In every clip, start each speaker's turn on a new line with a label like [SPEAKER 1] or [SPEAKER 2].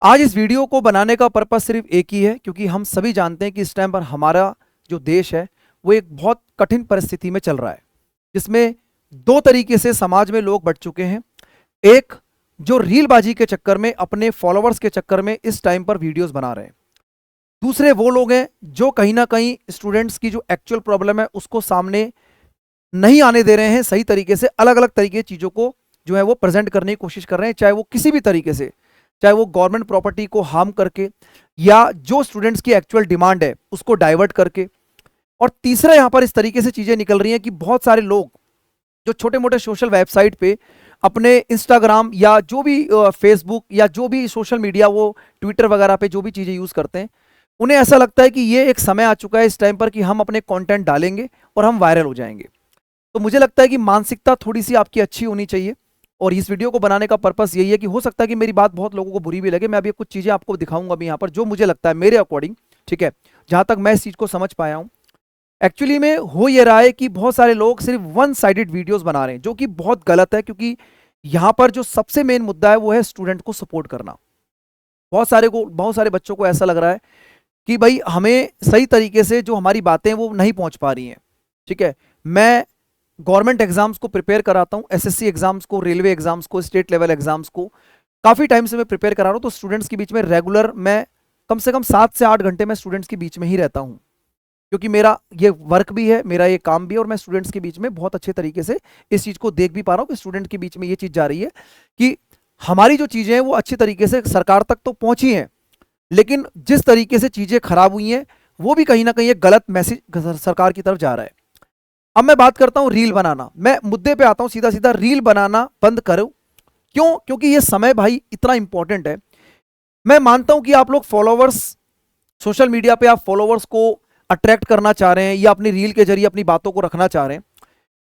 [SPEAKER 1] आज इस वीडियो को बनाने का पर्पस सिर्फ एक ही है, क्योंकि हम सभी जानते हैं कि इस टाइम पर हमारा जो देश है वो एक बहुत कठिन परिस्थिति में चल रहा है, जिसमें दो तरीके से समाज में लोग बढ़ चुके हैं। एक, जो रीलबाजी के चक्कर में, अपने फॉलोअर्स के चक्कर में इस टाइम पर वीडियोस बना रहे हैं। दूसरे वो लोग हैं जो कहीं ना कहीं स्टूडेंट्स की जो एक्चुअल प्रॉब्लम है उसको सामने नहीं आने दे रहे हैं, सही तरीके से अलग अलग तरीके की चीज़ों को जो है वो प्रेजेंट करने की कोशिश कर रहे हैं, चाहे वो किसी भी तरीके से, चाहे वो गवर्नमेंट प्रॉपर्टी को हार्म करके या जो स्टूडेंट्स की एक्चुअल डिमांड है उसको डाइवर्ट करके। और तीसरा, यहां पर इस तरीके से चीजें निकल रही हैं कि बहुत सारे लोग जो छोटे मोटे सोशल वेबसाइट पे अपने इंस्टाग्राम या जो भी फेसबुक या जो भी सोशल मीडिया, वो ट्विटर वगैरह पे जो भी चीजें यूज करते हैं, उन्हें ऐसा लगता है कि ये एक समय आ चुका है इस टाइम पर कि हम अपने कंटेंट डालेंगे और हम वायरल हो जाएंगे। तो मुझे लगता है कि मानसिकता थोड़ी सी आपकी अच्छी होनी चाहिए, और इस वीडियो को बनाने का पर्पस यही है कि हो सकता है कि मेरी बात बहुत लोगों को बुरी भी लगे। मैं अभी कुछ चीजें आपको दिखाऊंगा अभी यहाँ पर, जो मुझे लगता है मेरे अकॉर्डिंग, ठीक है, जहां तक मैं इस चीज को समझ पाया हूं। एक्चुअली में हो ये रहा है कि बहुत सारे लोग सिर्फ वन साइडेड वीडियोस बना रहे हैं, जो कि बहुत गलत है, क्योंकि यहां पर जो सबसे मेन मुद्दा है वो है स्टूडेंट को सपोर्ट करना। बहुत सारे बच्चों को ऐसा लग रहा है कि भाई हमें सही तरीके से जो हमारी बातें हैं वो नहीं पहुंच पा रही हैं। ठीक है, मैं गवर्नमेंट एग्जाम्स को प्रिपेयर कराता हूँ, एसएससी एग्जाम्स को, रेलवे एग्जाम्स को, स्टेट लेवल एग्जाम्स को काफ़ी टाइम से मैं प्रिपेयर करा रहा हूँ। तो स्टूडेंट्स के बीच में रेगुलर मैं कम से कम 7 से 8 घंटे मैं स्टूडेंट्स के बीच में ही रहता हूँ, क्योंकि मेरा ये वर्क भी है, मेरा ये काम भी है, और मैं स्टूडेंट्स के बीच में बहुत अच्छे तरीके से इस चीज़ को देख भी पा रहा हूँ कि स्टूडेंट के बीच में ये चीज़ जा रही है कि हमारी जो चीज़ें हैं वो अच्छी तरीके से सरकार तक तो पहुँची हैं, लेकिन जिस तरीके से चीज़ें खराब हुई हैं वो भी कहीं ना कहीं एक गलत मैसेज सरकार की तरफ जा रहा है। अब मैं बात करता हूं रील बनाना, मैं मुद्दे पे आता हूं सीधा सीधा। रील बनाना बंद करो। क्यों? क्योंकि ये समय भाई इतना इंपॉर्टेंट है। मैं मानता हूं कि आप लोग फॉलोवर्स, सोशल मीडिया पे आप फॉलोवर्स को अट्रैक्ट करना चाह रहे हैं या अपनी रील के जरिए अपनी बातों को रखना चाह रहे हैं,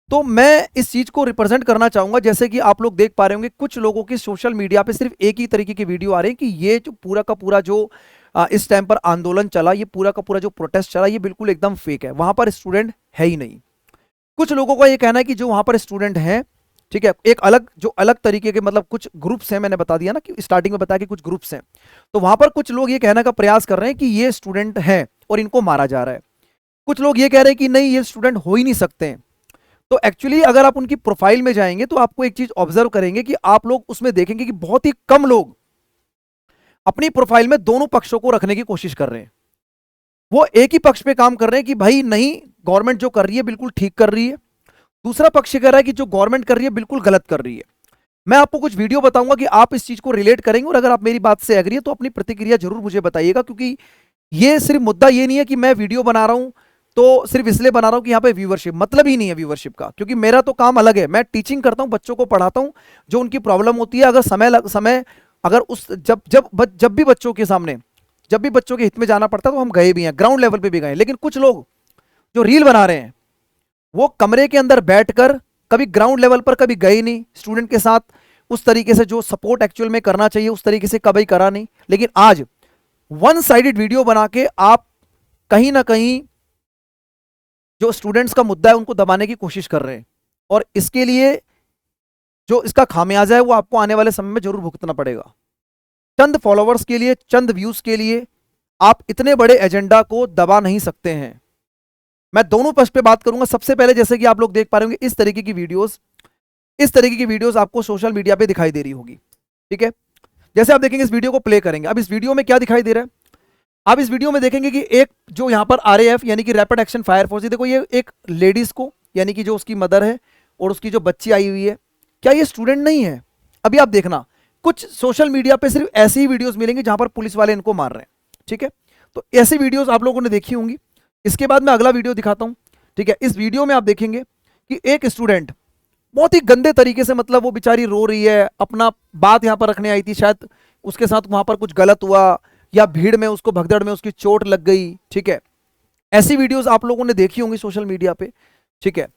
[SPEAKER 1] तो मैं इस चीज को रिप्रेजेंट करना चाहूंगा। जैसे कि आप लोग देख पा रहे होंगे कुछ लोगों की सोशल मीडिया पे सिर्फ एक ही तरीके की वीडियो आ रही है कि ये जो पूरा का पूरा जो इस टाइम पर आंदोलन चला, ये पूरा का पूरा जो प्रोटेस्ट चला, ये बिल्कुल एकदम फेक है, वहां पर स्टूडेंट है ही नहीं। कुछ लोगों का ये कहना है कि जो वहां पर स्टूडेंट हैं, ठीक है, एक अलग जो अलग तरीके के, मतलब कुछ ग्रुप्स हैं, मैंने बता दिया ना कि स्टार्टिंग में बताया कि कुछ ग्रुप्स हैं, तो वहां पर कुछ लोग ये कहने का प्रयास कर रहे हैं कि ये स्टूडेंट हैं और इनको मारा जा रहा है। कुछ लोग ये कह रहे हैं कि नहीं, ये स्टूडेंट हो ही नहीं सकते हैं। तो एक्चुअली अगर आप उनकी प्रोफाइल में जाएंगे तो आपको एक चीज ऑब्जर्व करेंगे कि आप लोग उसमें देखेंगे कि बहुत ही कम लोग अपनी प्रोफाइल में दोनों पक्षों को रखने की कोशिश कर रहे हैं। वो एक ही पक्ष पे काम कर रहे हैं कि भाई नहीं, गवर्नमेंट जो कर रही है बिल्कुल ठीक कर रही है। दूसरा पक्ष कह रहा है कि जो गवर्नमेंट कर रही है बिल्कुल गलत कर रही है। मैं आपको कुछ वीडियो बताऊंगा कि आप इस चीज को रिलेट करेंगे, और अगर आप मेरी बात से एग्री है तो अपनी प्रतिक्रिया जरूर मुझे बताइएगा, क्योंकि ये सिर्फ मुद्दा ये नहीं है कि मैं वीडियो बना रहा हूं तो सिर्फ इसलिए बना रहा हूं कि यहाँ पे व्यूवरशिप, मतलब ही नहीं है व्यूवरशिप का, क्योंकि मेरा तो काम अलग है। मैं टीचिंग करता हूं, बच्चों को पढ़ाता हूं, जो उनकी प्रॉब्लम होती है, अगर समय अगर उस जब भी बच्चों के सामने, जब भी बच्चों के हित में जाना पड़ता है तो हम गए भी हैं, ग्राउंड लेवल पे भी गए। लेकिन कुछ लोग जो रील बना रहे हैं वो कमरे के अंदर बैठकर कभी ग्राउंड लेवल पर कभी गए नहीं, स्टूडेंट के साथ उस तरीके से जो सपोर्ट एक्चुअल में करना चाहिए उस तरीके से कभी करा नहीं। लेकिन आज वन साइडेड वीडियो बना के आप कहीं ना कहीं जो स्टूडेंट्स का मुद्दा है उनको दबाने की कोशिश कर रहे हैं, और इसके लिए जो इसका खामियाजा है वो आपको आने वाले समय में जरूर भुगतना पड़ेगा। चंद फॉलोवर्स के लिए, चंद व्यूज के लिए आप इतने बड़े एजेंडा को दबा नहीं सकते हैं। मैं दोनों पक्ष पे बात करूंगा। सबसे पहले, जैसे कि आप लोग देख पा रहे होंगे इस तरीके की वीडियोस आपको सोशल मीडिया पे दिखाई दे रही होगी, ठीक है। जैसे आप देखेंगे, इस वीडियो को प्ले करेंगे, अब इस वीडियो में क्या दिखाई दे रहा है, आप इस वीडियो में देखेंगे कि एक जो यहाँ पर आरएएफ यानी कि रैपिड एक्शन फायर फोर्स, देखो ये एक लेडीज को, यानी कि जो उसकी मदर है और उसकी जो बच्ची आई हुई है, क्या ये स्टूडेंट नहीं है? अभी आप देखना, कुछ सोशल मीडिया पे सिर्फ ऐसी ही वीडियोस मिलेंगी जहां पर पुलिस वाले इनको मार रहे हैं, ठीक है। तो ऐसी वीडियोस आप लोगों ने देखी होंगी। इसके बाद मैं अगला वीडियो दिखाता हूं, ठीक है। इस वीडियो में आप देखेंगे कि एक स्टूडेंट बहुत ही गंदे तरीके से, मतलब वो बेचारी रो रही है, अपना बात यहां पर रखने आई थी, शायद उसके साथ वहां पर कुछ गलत हुआ या भीड़ में उसको, भगदड़ में उसकी चोट लग गई, ठीक है। ऐसी वीडियोस आप लोगों ने देखी होंगी सोशल मीडिया पे, ठीक है।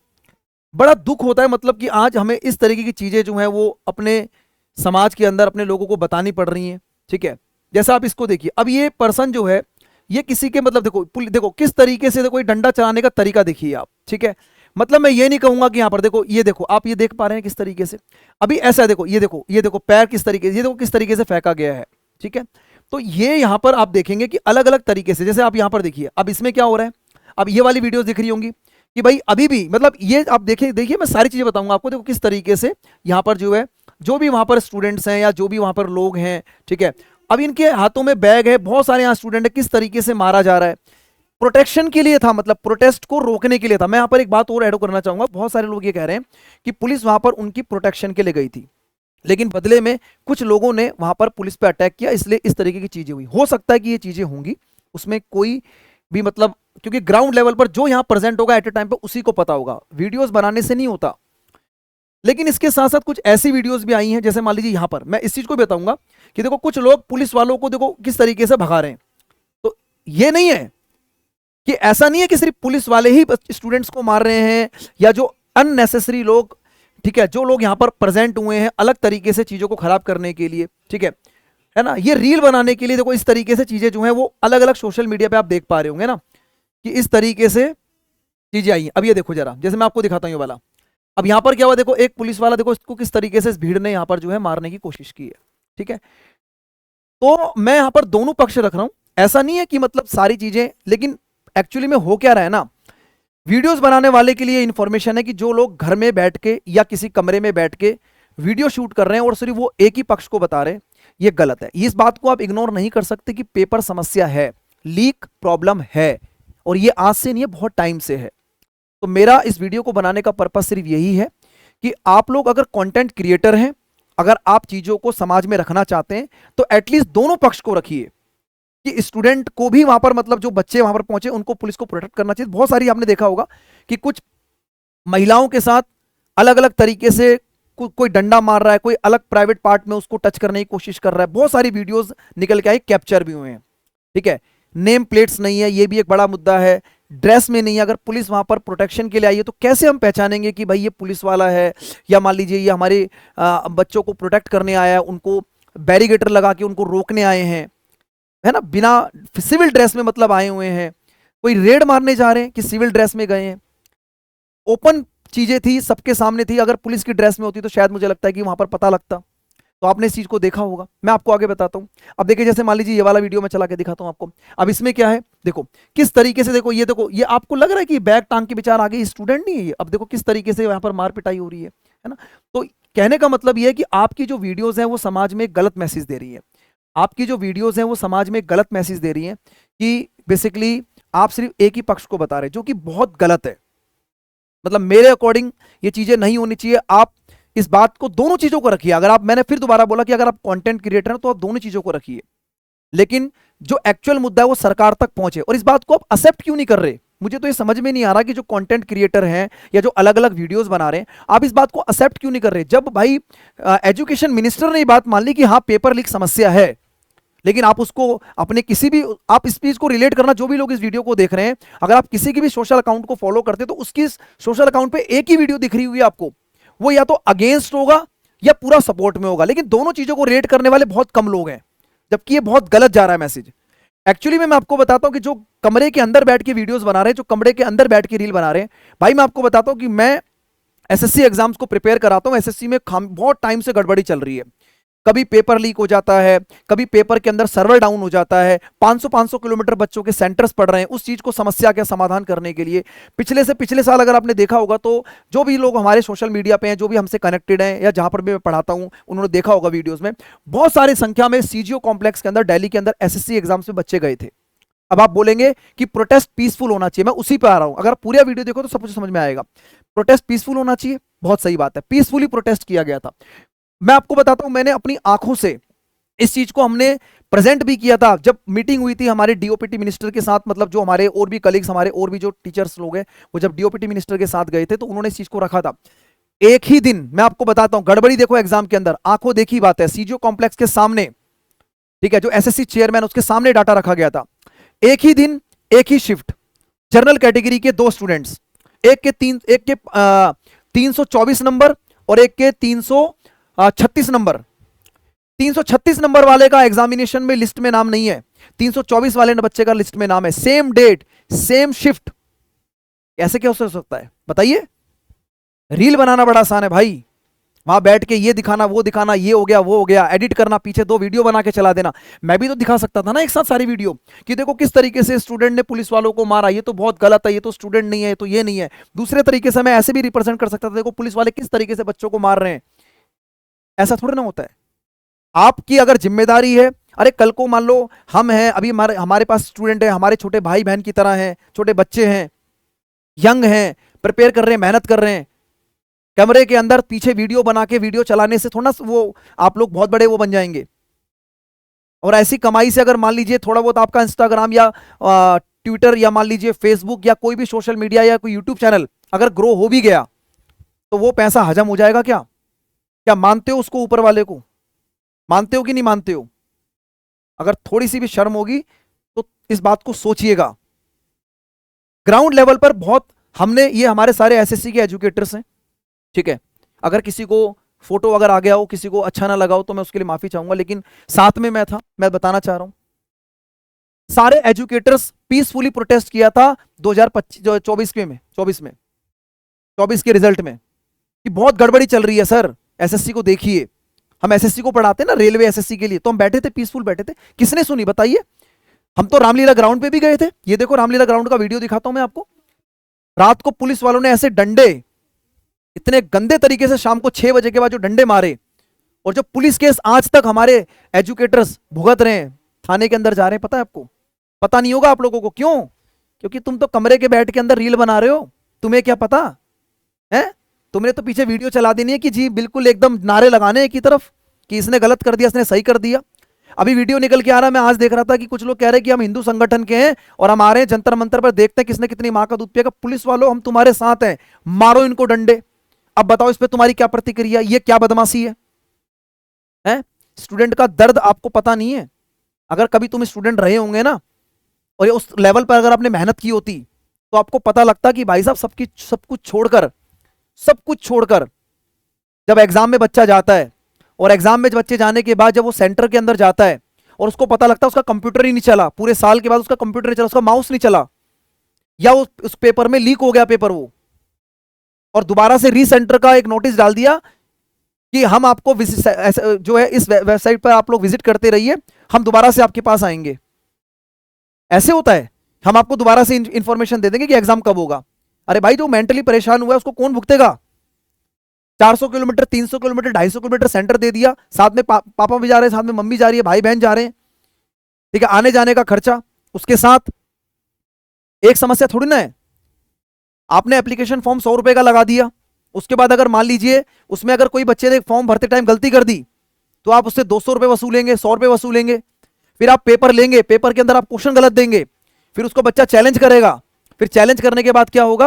[SPEAKER 1] बड़ा दुख होता है, मतलब कि आज हमें इस तरीके की चीजें जो है वो अपने समाज के अंदर अपने लोगों को बतानी पड़ रही हैं, ठीक है। जैसा आप इसको देखिए, अब ये पर्सन जो है ये किसी के, मतलब देखो किस तरीके से, देखो ये डंडा चलाने का तरीका देखिए आप, ठीक है। मतलब मैं ये नहीं कहूंगा कि यहाँ पर देखो, ये देखो आप ये देख पा रहे हैं किस तरीके से, अभी ऐसा देखो, ये देखो पैर किस तरीके से, ये देखो किस तरीके से फेंका गया है, ठीक है। तो ये यहां पर आप देखेंगे कि अलग अलग तरीके से, जैसे आप यहां पर देखिए, अब इसमें क्या हो रहा है, अब ये वाली वीडियोस दिख रही होंगी कि भाई अभी भी मतलब ये आप देखिए देखिए मैं सारी चीजें बताऊंगा आपको, देखो किस तरीके से यहां पर जो है, जो भी वहां पर स्टूडेंट्स हैं या जो भी वहां पर लोग हैं, ठीक है, अब इनके हाथों में बैग है, बहुत सारे यहाँ स्टूडेंट है, किस तरीके से मारा जा रहा है, प्रोटेक्शन के लिए था, मतलब प्रोटेस्ट को रोकने के लिए था। मैं यहां पर एक बात और ऐड करना चाहूंगा, बहुत सारे लोग ये कह रहे हैं कि पुलिस वहां पर उनकी प्रोटेक्शन के लिए गई थी, लेकिन बदले में कुछ लोगों ने वहां पर पुलिस पे अटैक किया, इसलिए इस तरीके की चीजें हुई। हो सकता है कि ये चीजें होंगी, उसमें कोई भी मतलब, क्योंकि ग्राउंड लेवल पर जो यहां प्रेजेंट होगा एट ए टाइम पे उसी को पता होगा, वीडियोस बनाने से नहीं होता। लेकिन इसके साथ साथ कुछ ऐसी वीडियोस भी आई हैं, जैसे मान लीजिए यहां पर मैं इस चीज को भी बताऊंगा कि देखो कुछ लोग पुलिस वालों को देखो किस तरीके से भगा रहे हैं। तो ये नहीं है कि ऐसा नहीं है कि सिर्फ पुलिस वाले ही स्टूडेंट्स को मार रहे हैं, या जो अननेसेसरी लोग, ठीक है, जो लोग यहां पर प्रेजेंट हुए हैं अलग तरीके से चीजों को खराब करने के लिए, ठीक है ना, ये रील बनाने के लिए, देखो इस तरीके से चीजें जो हैं वो अलग अलग सोशल मीडिया पे आप देख पा रहे होंगे ना कि इस तरीके से चीजें आई हैं। अब ये देखो जरा, जैसे मैं आपको दिखाता हूं ये वाला, अब यहां पर क्या हुआ, देखो एक पुलिस वाला, देखो इसको किस तरीके से इस भीड़ ने यहां पर जो है मारने की कोशिश की है, ठीक है। तो मैं यहां पर दोनों पक्ष रख रहा हूं, ऐसा नहीं है कि मतलब सारी चीजें, लेकिन एक्चुअली में हो क्या रहा है ना, वीडियोस बनाने वाले के लिए इंफॉर्मेशन है कि जो लोग घर में बैठ के या किसी कमरे में बैठ के वीडियो शूट कर रहे हैं और सिर्फ वो एक ही पक्ष को बता रहे हैं, ये गलत है। इस बात को आप इग्नोर नहीं कर सकते कि पेपर समस्या है, लीक प्रॉब्लम है, और ये आज से नहीं है, बहुत टाइम से है। तो मेरा इस वीडियो को बनाने का पर्पस सिर्फ यही है कि आप लोग अगर कंटेंट क्रिएटर हैं, अगर आप चीजों को समाज में रखना चाहते हैं, तो एटलीस्ट दोनों पक्ष को रखिए कि स्टूडेंट को भी वहां पर, मतलब जो बच्चे वहां पर पहुंचे उनको पुलिस को प्रोटेक्ट करना चाहिए। बहुत सारी आपने देखा होगा कि कुछ महिलाओं के साथ अलग अलग तरीके से कोई डंडा मार रहा है, कोई अलग प्राइवेट पार्ट में उसको टच करने की कोशिश कर रहा है, बहुत सारी वीडियोस निकल के आई, कैप्चर भी हुए हैं, ठीक है। नेम प्लेट्स नहीं है, ये भी एक बड़ा मुद्दा है। ड्रेस में नहीं है, अगर पुलिस वहां पर प्रोटेक्शन के लिए आई है तो कैसे हम पहचानेंगे कि भाई ये पुलिस वाला है, या मान लीजिए ये हमारे बच्चों को प्रोटेक्ट करने आया है, उनको बैरिगेटर लगा के उनको रोकने आए हैं, है ना, बिना सिविल ड्रेस में मतलब आए हुए हैं, कोई रेड मारने जा रहे हैं कि सिविल ड्रेस में गए हैं। ओपन चीजें थी, सबके सामने थी, अगर पुलिस की ड्रेस में होती तो शायद मुझे लगता है कि वहां पर पता लगता। तो आपने इस चीज को देखा होगा, मैं आपको आगे बताता हूं। अब देखिए, जैसे मान लीजिए ये वाला वीडियो मैं चला के दिखाता हूं आपको। अब इसमें क्या है, देखो किस तरीके से, देखो ये आपको लग रहा है कि बैग टांग के बेचारा आगे स्टूडेंट नहीं है ये। अब देखो किस तरीके से यहाँ पर मार पिटाई हो रही है ना। तो कहने का मतलब ये है कि आपकी जो वीडियोज हैं वो समाज में गलत मैसेज दे रही है, आपकी जो वीडियोज हैं वो समाज में गलत मैसेज दे रही हैं कि बेसिकली आप सिर्फ एक ही पक्ष को बता रहे हैं, जो कि बहुत गलत है। मतलब मेरे अकॉर्डिंग ये चीजें नहीं होनी चाहिए। आप इस बात को, दोनों चीजों को रखिए। अगर आप, मैंने फिर दोबारा बोला कि अगर आप कंटेंट क्रिएटर हैं तो आप दोनों चीजों को रखिए, लेकिन जो एक्चुअल मुद्दा है वो सरकार तक पहुंचे। और इस बात को आप एक्सेप्ट क्यों नहीं कर रहे, मुझे तो ये समझ में नहीं आ रहा कि जो कंटेंट क्रिएटर हैं या जो अलग अलग वीडियोस बना रहे हैं, आप इस बात को एक्सेप्ट क्यों नहीं कर रहे। जब भाई एजुकेशन मिनिस्टर ने ये बात मान ली कि हाँ पेपर लीक समस्या है, लेकिन आप उसको अपने किसी भी, आप इस चीज को रिलेट करना, जो भी लोग इस वीडियो को देख रहे हैं, अगर आप किसी की भी सोशल अकाउंट को फॉलो करते तो उसकी सोशल अकाउंट पे एक ही वीडियो दिख रही हुई है आपको, वो या तो अगेंस्ट होगा या पूरा सपोर्ट में होगा, लेकिन दोनों चीजों को रेट करने वाले बहुत कम लोग हैं, जबकि ये बहुत गलत जा रहा है मैसेज। एक्चुअली मैं आपको बताता हूं कि जो कमरे के अंदर बैठ के वीडियोस बना रहे हैं, जो कमरे के अंदर बैठ के रील बना रहे हैं, भाई मैं आपको बताता हूं कि मैं एसएससी एग्जाम्स को प्रिपेयर कराता हूं। एसएससी में बहुत टाइम से गड़बड़ी चल रही है, कभी पेपर लीक हो जाता है, कभी पेपर के अंदर सर्वर डाउन हो जाता है, 500 किलोमीटर बच्चों के सेंटर्स पड़ रहे हैं। उस चीज को, समस्या का समाधान करने के लिए पिछले से पिछले साल अगर आपने देखा होगा तो जो भी लोग हमारे सोशल मीडिया पे हैं, जो भी हमसे कनेक्टेड हैं या जहां पर भी मैं पढ़ाता हूं, उन्होंने देखा होगा वीडियोस में बहुत सारी संख्या में सीजीओ कॉम्प्लेक्स के अंदर, दिल्ली के अंदर एसएससी एग्जाम्स में बच्चे गए थे। अब आप बोलेंगे कि प्रोटेस्ट पीसफुल होना चाहिए, मैं उसी पे आ रहा हूं। अगर पूरा वीडियो देखो तो सब कुछ समझ में आएगा। प्रोटेस्ट पीसफुल होना चाहिए, बहुत सही बात है, पीसफुली प्रोटेस्ट किया गया था। मैं आपको बताता हूं, मैंने अपनी आंखों से इस चीज को हमने प्रेजेंट भी किया था जब मीटिंग हुई थी हमारे डीओपीटी मिनिस्टर के साथ। मतलब जो हमारे और भी कलीग्स, हमारे और भी जो टीचर्स लोग हैं, वो जब डीओपीटी मिनिस्टर के साथ गए थे तो उन्होंने इस चीज को रखा था। एक ही दिन मैं आपको बताता हूं, गड़बड़ी देखो एग्जाम के अंदर, आंखों देखी बात है, सीजीओ कॉम्प्लेक्स के सामने, ठीक है, जो एसएससी चेयरमैन, उसके सामने डाटा रखा गया था। एक ही दिन, एक ही शिफ्ट, जनरल कैटेगरी के 2 स्टूडेंट्स, एक के 324 नंबर और एक के 336 नंबर। 336 नंबर वाले का एग्जामिनेशन में लिस्ट में नाम नहीं है, 324 वाले बच्चे का लिस्ट में नाम है। सेम डेट, सेम शिफ्ट, ऐसे क्या हो सकता है बताइए। रील बनाना बड़ा आसान है भाई, वहां बैठ के ये दिखाना वो दिखाना, ये हो गया वो हो गया, एडिट करना, पीछे 2 वीडियो बना के चला देना। मैं भी तो दिखा सकता था ना एक साथ सारी वीडियो, कि देखो किस तरीके से स्टूडेंट ने पुलिस वालों को मारा, ये तो बहुत गलत है, ये तो स्टूडेंट नहीं है, तो ये नहीं है। दूसरे तरीके से मैं ऐसे भी रिप्रेजेंट कर सकता था, देखो पुलिस वाले किस तरीके से बच्चों को मार रहे हैं। ऐसा थोड़ा ना होता है। आपकी अगर जिम्मेदारी है, अरे कल को मान लो हम हैं, अभी हमारे हमारे पास स्टूडेंट है, हमारे छोटे भाई बहन की तरह हैं, छोटे बच्चे हैं, यंग हैं, प्रिपेयर कर रहे हैं, मेहनत कर रहे हैं, कमरे के अंदर पीछे वीडियो बना के वीडियो चलाने से थोड़ा वो आप लोग बहुत बड़े वो बन जाएंगे। और ऐसी कमाई से अगर मान लीजिए थोड़ा बहुत आपका इंस्टाग्राम या ट्विटर या मान लीजिए फेसबुक या कोई भी सोशल मीडिया या कोई यूट्यूब चैनल अगर ग्रो हो भी गया, तो वो पैसा हजम हो जाएगा क्या? क्या मानते हो उसको, ऊपर वाले को? मानते हो कि नहीं मानते हो? अगर थोड़ी सी भी शर्म होगी तो इस बात को सोचिएगा। ग्राउंड लेवल पर बहुत हमने, ये हमारे सारे एसएससी के एजुकेटर्स हैं, ठीक है। अगर किसी को फोटो अगर आ गया हो, किसी को अच्छा ना लगा हो, तो मैं उसके लिए माफी चाहूंगा, लेकिन साथ में मैं था, मैं बताना चाह रहा हूं। सारे एजुकेटर्स पीसफुली प्रोटेस्ट किया था 2025 24 में 24 के रिजल्ट में, कि बहुत गड़बड़ी चल रही है सर, एसएससी को देखिए। हम एसएससी को पढ़ाते हैं ना, रेलवे एसएससी के लिए, तो हम बैठे थे, पीसफुल बैठे थे। किसने सुनी बताइए? हम तो रामलीला ग्राउंड पे भी गए थे। ये देखो रामलीला ग्राउंड का वीडियो दिखाता हूं मैं आपको। रात को पुलिस वालों ने ऐसे डंडे, इतने गंदे तरीके से शाम को 6 बजे के बाद जो डंडे मारे, और जो पुलिस केस आज तक हमारे एजुकेटर्स भुगत रहे हैं, थाने के अंदर जा रहे हैं, पता है आपको? पता नहीं होगा आप लोगों को। क्यों? क्योंकि तुम तो कमरे के बैठ के अंदर रील बना रहे हो, तुम्हें क्या पता है? तुमने तो पीछे वीडियो चला देनी है कि जी बिल्कुल एकदम नारे लगाने एक ही तरफ, कि इसने गलत कर दिया, इसने सही कर दिया। अभी वीडियो निकल के आ रहा, मैं आज देख रहा था कि कुछ लोग कह रहे हैं कि हम हिंदू संगठन के हैं और हम आ रहे हैं जंतर मंतर पर, देखते हैं किसने कितनी मां का दूध पिएगा। पुलिस वालों हम तुम्हारे साथ हैं, मारो इनको डंडे। अब बताओ इस पे तुम्हारी क्या प्रतिक्रिया? ये क्या बदमाशी है? हैं? स्टूडेंट का दर्द आपको पता नहीं है। अगर कभी तुम स्टूडेंट रहे होंगे ना, और ये उस लेवल पर अगर आपने मेहनत की होती, तो आपको पता लगता कि भाई साहब सब कुछ छोड़कर जब एग्जाम में बच्चा जाता है, और एग्जाम में बच्चे जाने के बाद जब वो सेंटर के अंदर जाता है, और उसको पता लगता है उसका कंप्यूटर ही नहीं चला, पूरे साल के बाद उसका कंप्यूटर नहीं चला, उसका माउस नहीं चला, या उस पेपर में लीक हो गया पेपर वो, और दोबारा से रीसेंटर का एक नोटिस डाल दिया कि हम आपको जो है इस वेबसाइट पर आप लोग विजिट करते रहिए, हम दोबारा से आपके पास आएंगे। ऐसे होता है, हम आपको दोबारा से इंफॉर्मेशन दे देंगे कि एग्जाम कब होगा। अरे भाई जो मेंटली परेशान हुआ है उसको कौन भुगतेगा? 400 किलोमीटर, 300 किलोमीटर, 250 किलोमीटर सेंटर दे दिया, साथ में पापा भी जा रहे हैं, साथ में मम्मी जा रही है, भाई बहन जा रहे हैं, ठीक है, आने जाने का खर्चा उसके साथ। एक समस्या थोड़ी ना है। आपने एप्लीकेशन फॉर्म 100 रुपए का लगा दिया, उसके बाद अगर मान लीजिए उसमें अगर कोई बच्चे ने फॉर्म भरते टाइम गलती कर दी, तो आप उससे 200 रुपए वसूलेंगे, 100 रुपए वसूलेंगे। फिर आप पेपर लेंगे, पेपर के अंदर आप क्वेश्चन गलत देंगे, फिर उसको बच्चा चैलेंज करेगा, फिर चैलेंज करने के बाद क्या होगा?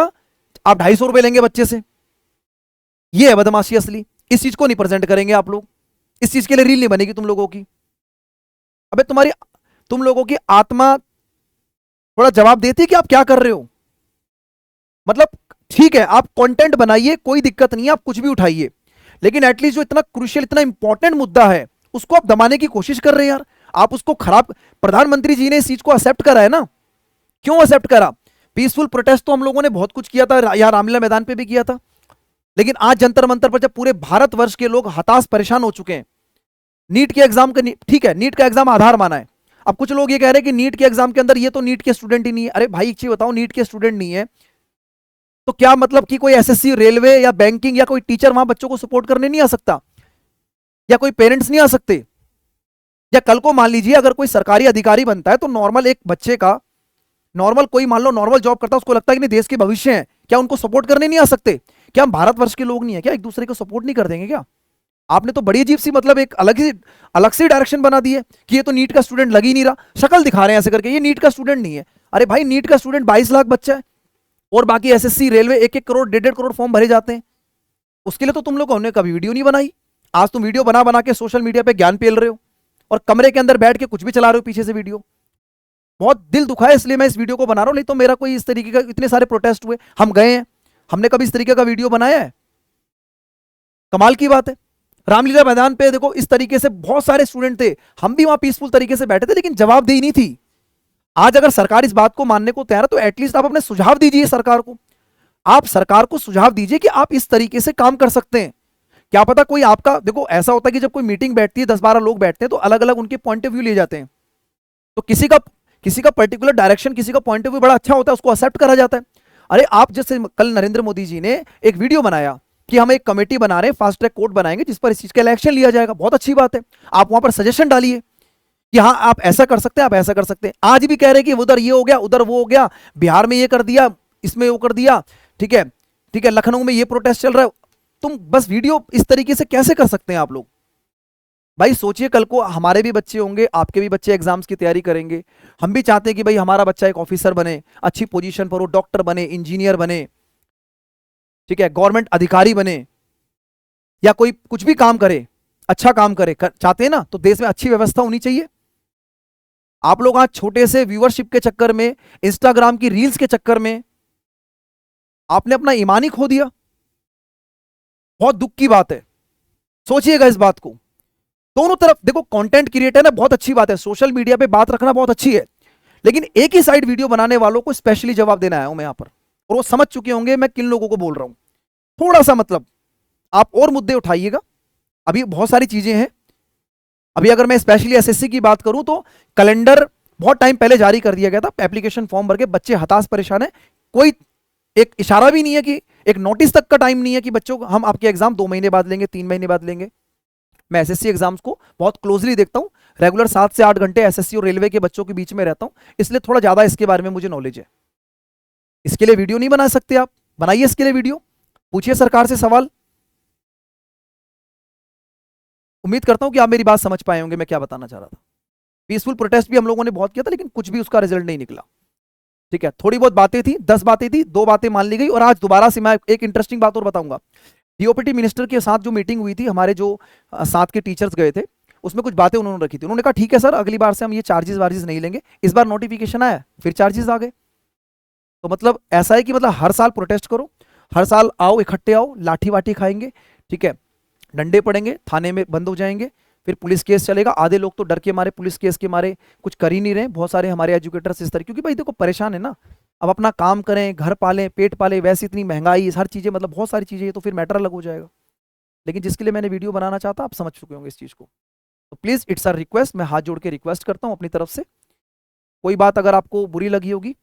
[SPEAKER 1] आप 250 रुपए लेंगे बच्चे से। ये है बदमाशी असली। इस चीज को नहीं प्रेजेंट करेंगे आप लोग, इस चीज के लिए रील नहीं बनेगी तुम लोगों की। अबे तुम लोगों की आत्मा थोड़ा जवाब देती है कि आप क्या कर रहे हो। मतलब ठीक है, आप कंटेंट बनाइए, कोई दिक्कत नहीं है, आप कुछ भी उठाइए, लेकिन एटलीस्ट जो इतना क्रूशियल, इतना इंपॉर्टेंट मुद्दा है, उसको आप दबाने की कोशिश कर रहे हैं यार। आप उसको खराब, प्रधानमंत्री जी ने इस चीज को एक्सेप्ट करा है ना। क्यों एक्सेप्ट करा? पीसफुल प्रोटेस्ट तो हम लोगों ने बहुत कुछ किया था, यहाँ रामलीला मैदान पे भी किया था, लेकिन आज जंतर मंतर पर जब पूरे भारतवर्ष के लोग हताश परेशान हो चुके हैं, नीट के एग्जाम का, ठीक है नीट का एग्जाम आधार माना है, अब कुछ लोग ये कह रहे हैं कि नीट के एग्जाम के अंदर ये तो नीट के स्टूडेंट ही नहीं है। अरे भाई एक चीज बताओ, नीट के स्टूडेंट नहीं है तो क्या मतलब कि कोई एसएससी, रेलवे या बैंकिंग या कोई टीचर वहां बच्चों को सपोर्ट करने नहीं आ सकता, या कोई पेरेंट्स नहीं आ सकते? या कल को मान लीजिए अगर कोई सरकारी अधिकारी बनता है, तो नॉर्मल एक बच्चे का, नॉर्मल कोई मान लो नॉर्मल जॉब करता है, उसको लगता है कि नहीं देश के भविष्य है, क्या उनको सपोर्ट करने नहीं आ सकते? क्या हम भारतवर्ष के लोग नहीं है क्या, एक दूसरे को सपोर्ट नहीं कर देंगे क्या? आपने तो बड़ी अजीब सी, मतलब एक अलग सी डायरेक्शन बना दी है कि ये तो नीट का स्टूडेंट लग ही नहीं रहा, शक्ल दिखा रहे हैं ऐसे करके, ये नीट का स्टूडेंट नहीं है। अरे भाई नीट का स्टूडेंट 22 लाख बच्चा है, और बाकी SSC, railway 1-1 crore, 1.5 crore form भरे जाते हैं। उसके लिए तो तुम लोगों ने कभी वीडियो नहीं बनाई। आज तुम वीडियो बना बना के सोशल मीडिया पे ज्ञान पेल रहे हो, और कमरे के अंदर बैठ के कुछ भी चला रहे हो पीछे से वीडियो। बहुत दिल दुखा है, इसलिए मैं इस वीडियो को बना रहा हूं, नहीं तो मेरा कोई इस तरीके का, इतने सारे प्रोटेस्ट हुए, हम गए हैं, हमने कभी इस तरीके का वीडियो बनाया है? कमाल की बात है। रामलीला मैदान पे देखो इस तरीके से बहुत सारे स्टूडेंट थे, हम भी वहां पीसफुल तरीके से बैठे थे, लेकिन जवाबदेही नहीं थी। आज अगर सरकार इस बात को मानने को तैयार है, तो एटलीस्ट आप अपने सुझाव दीजिए सरकार को। आप सरकार को सुझाव दीजिए कि आप इस तरीके से काम कर सकते हैं, क्या पता कोई आपका, देखो ऐसा होता है कि जब कोई मीटिंग बैठती है, 10-12 लोग बैठते हैं, तो अलग अलग उनके पॉइंट ऑफ व्यू लिए जाते हैं। तो किसी का पर्टिकुलर डायरेक्शन, किसी का पॉइंट ऑफ व्यू बड़ा अच्छा होता है, उसको एक्सेप्ट करा जाता है। अरे आप जैसे कल नरेंद्र मोदी जी ने एक वीडियो बनाया कि हम एक कमेटी बना रहे हैं, फास्ट ट्रैक कोर्ट बनाएंगे जिस पर इस चीज का इलेक्शन लिया जाएगा, बहुत अच्छी बात है। आप वहां पर सजेशन डालिए कि हाँ आप ऐसा कर सकते हैं, आप ऐसा कर सकते हैं। आज भी कह रहे हैं कि उधर ये हो गया, उधर वो हो गया, बिहार में ये कर दिया, इसमें वो कर दिया, ठीक है, ठीक है, लखनऊ में ये प्रोटेस्ट चल रहा है। तुम बस वीडियो इस तरीके से कैसे कर सकते हैं आप लोग? भाई सोचिए, कल को हमारे भी बच्चे होंगे, आपके भी बच्चे एग्जाम्स की तैयारी करेंगे। हम भी चाहते हैं कि भाई हमारा बच्चा एक ऑफिसर बने, अच्छी पोजीशन पर हो, डॉक्टर बने, इंजीनियर बने, ठीक है, गवर्नमेंट अधिकारी बने, या कोई कुछ भी काम करे, अच्छा काम करे, चाहते हैं ना, तो देश में अच्छी व्यवस्था होनी चाहिए। आप लोग आज छोटे से व्यूअरशिप के चक्कर में, इंस्टाग्राम की रील्स के चक्कर में आपने अपना ईमान ही खो दिया। बहुत दुख की बात है, सोचिएगा इस बात को। दोनों तरफ देखो, कंटेंट क्रिएटर है, बहुत अच्छी बात है, सोशल मीडिया पे बात रखना बहुत अच्छी है, लेकिन एक ही साइड वीडियो बनाने वालों को स्पेशली जवाब देना आया हूं मैं यहां पर, और वो समझ चुके होंगे मैं किन लोगों को बोल रहा हूं। थोड़ा सा मतलब आप और मुद्दे उठाइएगा, अभी बहुत सारी चीजें हैं। अभी अगर मैं स्पेशली एसएससी की बात करूं तो कैलेंडर बहुत टाइम पहले जारी कर दिया गया था, एप्लीकेशन फॉर्म भर के बच्चे हताश परेशान है, कोई एक इशारा भी नहीं है कि एक नोटिस तक का टाइम नहीं है कि बच्चों को हम आपके एग्जाम 2 महीने बाद लेंगे, 3 महीने बाद लेंगे। मैं एसएससी एग्जाम्स को बहुत क्लोजली देखता हूं, रेगुलर 7 से 8 घंटे एसएससी और रेलवे के बच्चों के बीच में रहता हूं, इसलिए थोड़ा ज्यादा इसके बारे में मुझे नॉलेज है। इसके लिए वीडियो नहीं बना सकते आप? बनाइए इसके लिए वीडियो, पूछिए सरकार से सवाल। उम्मीद करता हूं कि आप मेरी बात समझ पाए होंगे मैं क्या बताना चाह रहा था। पीसफुल प्रोटेस्ट भी हम लोगों ने बहुत किया था, लेकिन कुछ भी उसका रिजल्ट नहीं निकला, ठीक है। थोड़ी बहुत बातें थी, 10 बातें थी, 2 बातें मान ली गई, और आज दोबारा से मैं एक इंटरेस्टिंग बात और बताऊंगा। डीओपीटी मिनिस्टर के साथ जो मीटिंग हुई थी, हमारे जो साथ के टीचर्स गए थे, उसमें कुछ बातें उन्होंने रखी थी। उन्होंने कहा ठीक है सर, अगली बार से हम ये चार्जेस वार्जेस नहीं लेंगे। इस बार नोटिफिकेशन आया, फिर चार्जेस आ गए। तो मतलब ऐसा है कि मतलब हर साल प्रोटेस्ट करो, हर साल आओ, इकट्ठे आओ, लाठी वाठी खाएंगे, ठीक है, डंडे पड़ेंगे, थाने में बंद हो जाएंगे, फिर पुलिस केस चलेगा। आधे लोग तो डर के मारे, पुलिस केस के मारे कुछ कर ही नहीं रहे, बहुत सारे हमारे एजुकेटर्स इस तरह, क्योंकि भाई देखो परेशान है ना, अब अपना काम करें, घर पालें, पेट पाले, वैसे इतनी महंगाई, हर चीज़ें, मतलब बहुत सारी चीज़ें, तो फिर मैटर अलग हो जाएगा। लेकिन जिसके लिए मैंने वीडियो बनाना चाहता, आप समझ चुके होंगे इस चीज़ को। तो प्लीज़ इट्स अ रिक्वेस्ट, मैं हाथ जोड़ के रिक्वेस्ट करता हूँ अपनी तरफ से। कोई बात अगर आपको बुरी लगी होगी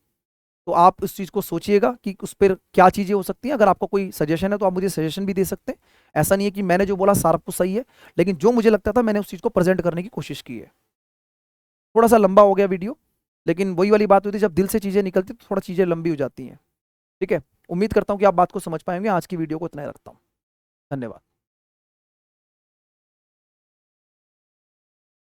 [SPEAKER 1] तो आप उस चीज़ को सोचिएगा कि उस पर क्या चीज़ें हो सकती हैं। अगर आपका कोई सजेशन है तो आप मुझे सजेशन भी दे सकते हैं। ऐसा नहीं है कि मैंने जो बोला सारा कुछ सही है, लेकिन जो मुझे लगता था मैंने उस चीज़ को प्रेजेंट करने की कोशिश की है। थोड़ा सा लंबा हो गया वीडियो, लेकिन वही वाली बात होती है, जब दिल से चीज़ें निकलती तो थोड़ा चीज़ें लंबी हो जाती हैं, ठीक है। उम्मीद करता हूँ कि आप बात को समझ पाएंगे। आज की वीडियो को इतना ही रखता हूँ, धन्यवाद।